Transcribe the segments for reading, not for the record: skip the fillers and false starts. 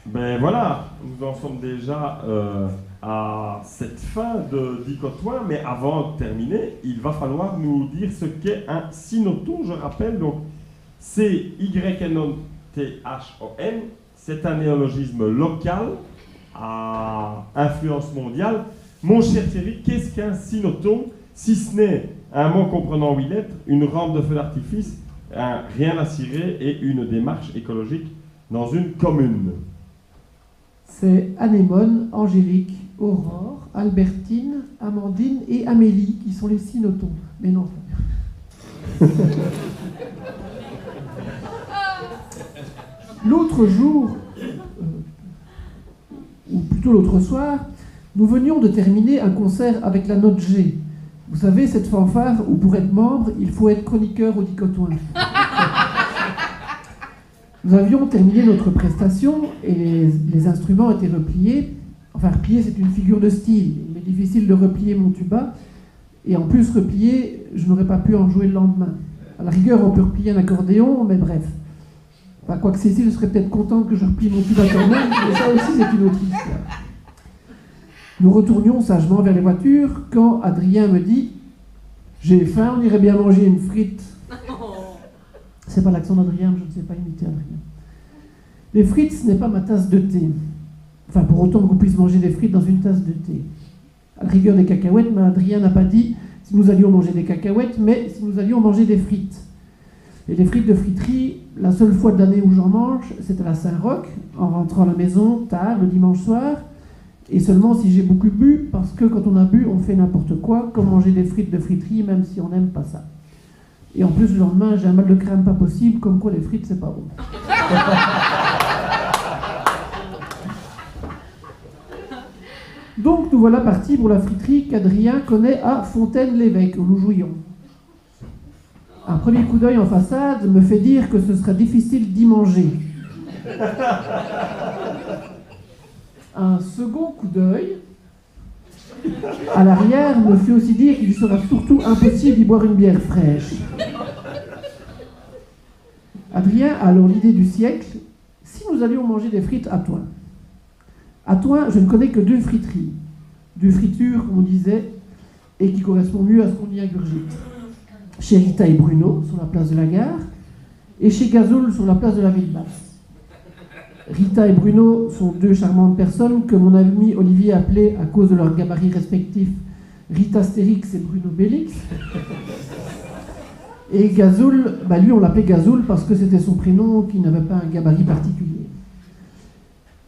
Ben voilà, nous en sommes déjà à cette fin de Dicotoin, mais avant de terminer, il va falloir nous dire ce qu'est un cynoton. Je rappelle, donc CYNOTHON, c'est un néologisme local à influence mondiale. Mon cher Thierry, qu'est-ce qu'un cynoton, si ce n'est un mot comprenant 8 lettres, une rampe de feu d'artifice, un rien à cirer et une démarche écologique dans une commune? C'est Anémone, Angélique, Aurore, Albertine, Amandine et Amélie qui sont les cynotons. Mais non, l'autre jour, ou plutôt l'autre soir, nous venions de terminer un concert avec la note G. Vous savez, cette fanfare où pour être membre, il faut être chroniqueur au Dicotoin. Nous avions terminé notre prestation et les instruments étaient repliés. Enfin, replier, c'est une figure de style. Il est difficile de replier mon tuba. Et en plus, replier, je n'aurais pas pu en jouer le lendemain. À la rigueur, on peut replier un accordéon, mais bref. Enfin, quoique Cécile serait peut-être contente que je replie mon tuba quand même, mais ça aussi, c'est une autre histoire. Nous retournions sagement vers les voitures quand Adrien me dit « J'ai faim, on irait bien manger une frite. » C'est pas l'accent d'Adrien, je ne sais pas imiter Adrien. Les frites, ce n'est pas ma tasse de thé. Enfin, pour autant qu'on puisse manger des frites dans une tasse de thé. À la rigueur des cacahuètes, mais Adrien n'a pas dit si nous allions manger des cacahuètes, mais si nous allions manger des frites. Et les frites de friterie, la seule fois de l'année où j'en mange, c'est à la Saint-Roch, en rentrant à la maison tard, le dimanche soir, et seulement si j'ai beaucoup bu, parce que quand on a bu, on fait n'importe quoi, comme manger des frites de friterie, même si on n'aime pas ça. Et en plus, le lendemain, j'ai un mal de crâne pas possible, comme quoi les frites, c'est pas bon. Donc, nous voilà partis pour la friterie qu'Adrien connaît à Fontaine-l'Évêque, où nous jouions. Un premier coup d'œil en façade me fait dire que ce sera difficile d'y manger. Un second coup d'œil à l'arrière me fait aussi dire qu'il sera surtout impossible d'y boire une bière fraîche. Adrien a alors l'idée du siècle, si nous allions manger des frites à Thoin. À Thoin, je ne connais que 2 friteries. 2 fritures, comme on disait, et qui correspondent mieux à ce qu'on y ingurgite. Chez Rita et Bruno, sur la place de la Gare, et chez Gazoul, sur la place de la Ville-Basse. Rita et Bruno sont 2 charmantes personnes que mon ami Olivier appelait, à cause de leurs gabarits respectifs, Rita Stérix et Bruno Bélix. Et Gazoul, lui on l'appelait Gazoul parce que c'était son prénom qui n'avait pas un gabarit particulier.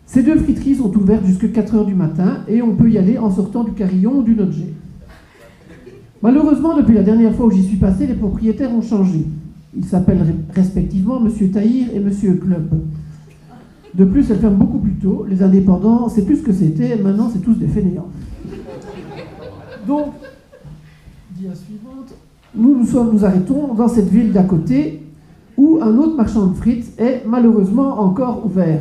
Ces 2 friteries sont ouvertes jusqu'à 4h du matin et on peut y aller en sortant du carillon ou du Notger. Malheureusement, depuis la dernière fois où j'y suis passé, les propriétaires ont changé. Ils s'appellent respectivement Monsieur Tahir et Monsieur Club. De plus, elles ferment beaucoup plus tôt. Les indépendants, c'est plus ce que c'était, maintenant c'est tous des fainéants. Donc, dia suivante, nous arrêtons dans cette ville d'à côté où un autre marchand de frites est malheureusement encore ouvert.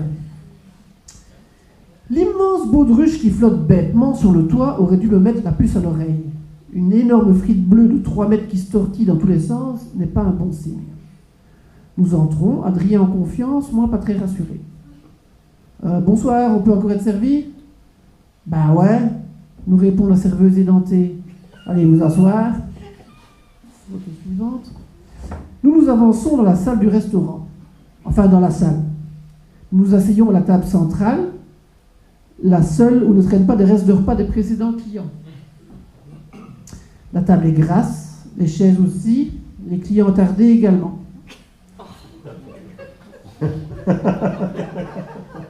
L'immense baudruche qui flotte bêtement sur le toit aurait dû me mettre la puce à l'oreille. Une énorme frite bleue de 3 mètres qui se tortille dans tous les sens n'est pas un bon signe. Nous entrons, Adrien en confiance, moi pas très rassuré. Bonsoir, on peut encore être servi? Bah ouais, nous répond la serveuse édentée. Allez vous asseoir. Photo suivante. Nous avançons dans la salle du restaurant. Enfin, dans la salle. Nous nous asseyons à la table centrale, la seule où ne traînent pas des restes de repas des précédents clients. La table est grasse, les chaises aussi, les clients tardés également.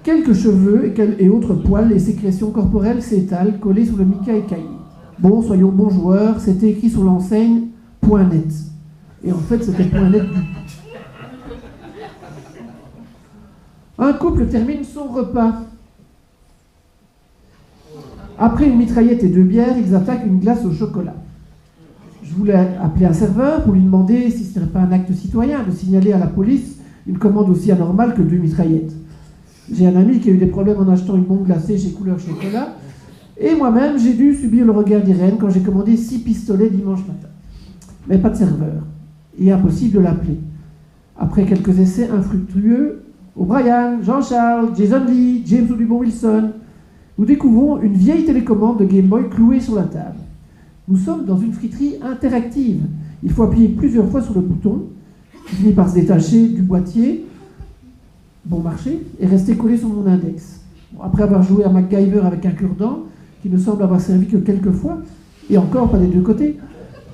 Quelques cheveux et autres poils et sécrétions corporelles s'étalent, collés sur le mica écaillé. Bon, soyons bons joueurs, c'était écrit sur l'enseigne « Point net ». Et en fait, c'était « Point net » du tout. Un couple termine son repas. Après une mitraillette et 2 bières, ils attaquent une glace au chocolat. Je voulais appeler un serveur pour lui demander si ce n'était pas un acte citoyen de signaler à la police une commande aussi anormale que 2 mitraillettes. J'ai un ami qui a eu des problèmes en achetant une bombe glacée chez Couleur Chocolat. Et moi-même, j'ai dû subir le regard d'Irène quand j'ai commandé 6 pistolets dimanche matin. Mais pas de serveur. Et impossible de l'appeler. Après quelques essais infructueux, O'Brien, Jean-Charles, Jason Lee, James Audubon Wilson. Nous découvrons une vieille télécommande de Game Boy clouée sur la table. Nous sommes dans une friterie interactive. Il faut appuyer plusieurs fois sur le bouton, qui finit par se détacher du boîtier, bon marché, et rester collé sur mon index. Bon, après avoir joué à MacGyver avec un cure-dent, qui ne semble avoir servi que quelques fois, et encore pas des deux côtés,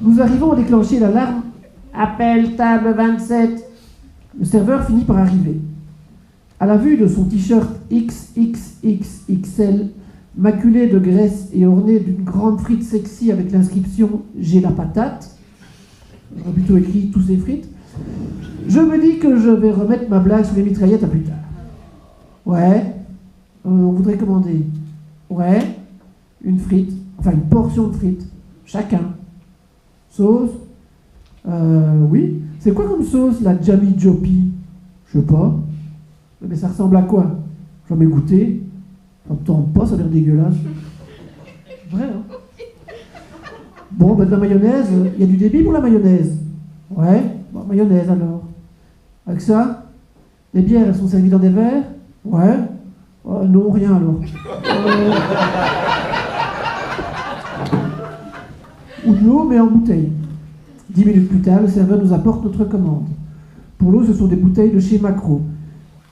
nous arrivons à déclencher l'alarme « Appel table 27 ». Le serveur finit par arriver. À la vue de son t-shirt XXXXL, maculé de graisse et orné d'une grande frite sexy avec l'inscription « J'ai la patate », j'aurais plutôt écrit « tous ces frites », je me dis que je vais remettre ma blague sur les mitraillettes à plus tard. Ouais, on voudrait commander. Ouais, une frite, enfin une portion de frites, chacun. Sauce oui. C'est quoi comme sauce, la Jammy Joppy? Je sais pas. Mais ça ressemble à quoi? J'en ai goûté. Ça me tente pas, ça a l'air dégueulasse. Vrai, hein? Bon, ben de la mayonnaise, il y a du débit pour la mayonnaise. Ouais, bon, mayonnaise alors. Avec ça, les bières, elles sont servies dans des verres? Ouais. Non, rien alors. Ou de l'eau, mais en bouteille. 10 minutes plus tard, le serveur nous apporte notre commande. Pour l'eau, ce sont des bouteilles de chez Macro.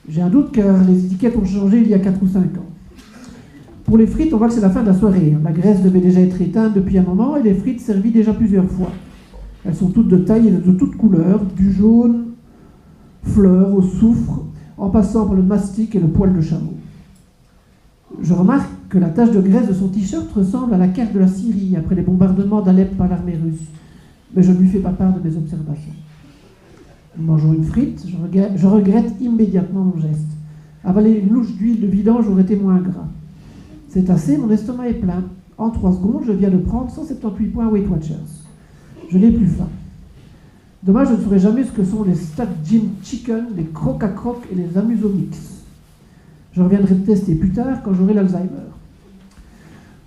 J'ai un doute car les étiquettes ont changé il y a 4 ou 5 ans. Pour les frites, on voit que c'est la fin de la soirée. La graisse devait déjà être éteinte depuis un moment et les frites servies déjà plusieurs fois. Elles sont toutes de taille et de toutes couleurs, du jaune fleur au soufre, en passant par le mastic et le poil de chameau. Je remarque que la tache de graisse de son t-shirt ressemble à la carte de la Syrie après les bombardements d'Alep par l'armée russe. Mais je ne lui fais pas part de mes observations. Nous mangeons une frite, je regrette immédiatement mon geste. Avaler une louche d'huile de vidange aurait été moins gras. C'est assez, mon estomac est plein. En 3 secondes, je viens de prendre 178 points Weight Watchers. Je n'ai plus faim. Dommage, je ne saurais jamais ce que sont les Stat Jim Chicken, les Croc à Croc et les Amusomix. Je reviendrai tester plus tard quand j'aurai l'Alzheimer.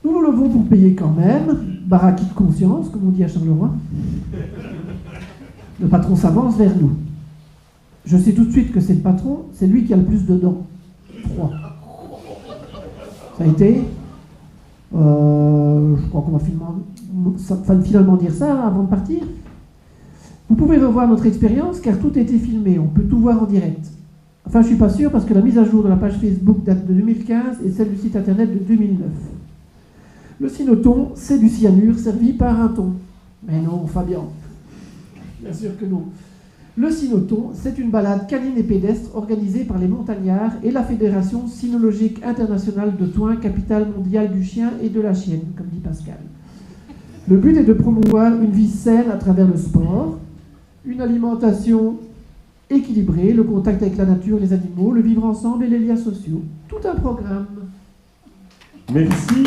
Nous nous levons pour payer quand même, baraki de conscience, comme on dit à Charleroi. Le patron s'avance vers nous. Je sais tout de suite que c'est le patron, c'est lui qui a le plus de dents. 3. Ça a été. Je crois qu'on va finalement dire ça avant de partir. Vous pouvez revoir notre expérience car tout a été filmé, on peut tout voir en direct. Enfin, je ne suis pas sûr parce que la mise à jour de la page Facebook date de 2015 et celle du site internet de 2009. Le Sinothon, c'est du cyanure servi par un thon. Mais non, Fabien. Bien sûr que non. Le Sinothon, c'est une balade canine et pédestre organisée par les montagnards et la Fédération Cynologique Internationale de Thouin, capitale mondiale du chien et de la chienne, comme dit Pascal. Le but est de promouvoir une vie saine à travers le sport, une alimentation équilibrée, le contact avec la nature, les animaux, le vivre ensemble et les liens sociaux. Tout un programme. Merci.